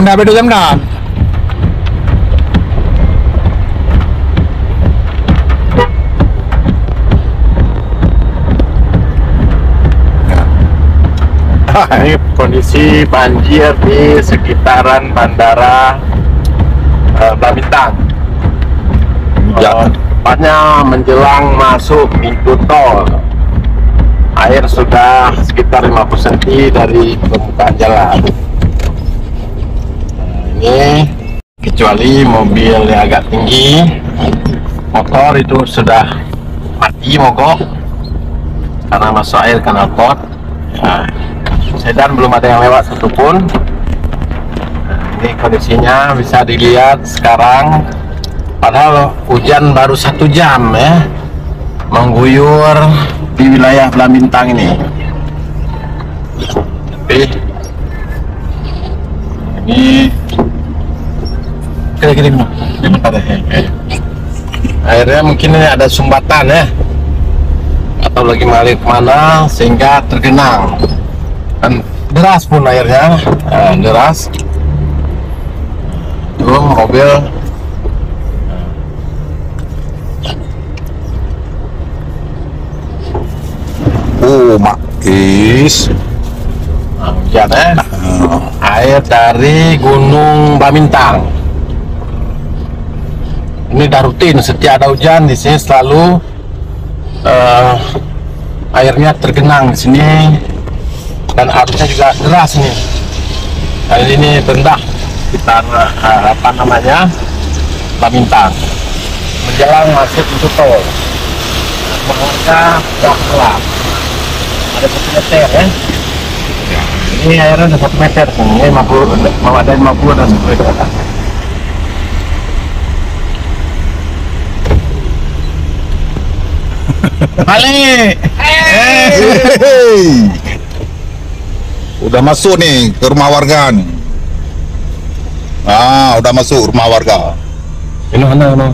jam dah, berapa jam dah? Ini kondisi banjir di sekitaran bandara Blabintang. Tepatnya menjelang masuk pintu tol. Air sudah sekitar 50 cm dari permukaan jalan. Ini kecuali mobil yang agak tinggi, motor itu sudah mati mogok karena masuk air kanal pot. Sedan belum ada yang lewat satupun. Ini kondisinya bisa dilihat sekarang, padahal hujan baru 1 jam ya mengguyur di wilayah Blabintang ini. Tapi ini kira-kira airnya mungkin ini ada sumbatan ya, atau lagi mengalir kemana sehingga tergenang. Dan deras pun airnya, deras. Tuh mobil Makis. Hujan ya. Air dari Gunung Blabintang. Ini udah rutin, setiap ada hujan di sini selalu airnya tergenang di sini. Dan arusnya juga deras nih. Kali ini rendah sekitar apa namanya Blabintang menjelang masuk pintu tol. Warga sudah gelap. Ada 1 meter ya. Ini airnya ada 1 meter. Ini 50, mau ada 50 dan 10 meter. Balik. Udah masuk nih ke rumah warga nih. Udah masuk rumah warga. Ini mana?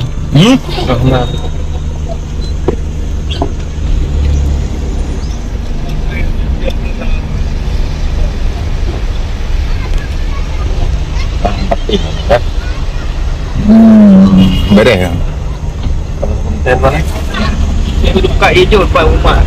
Beres ya. Konten mana? Ini buka hijau Pak Umar.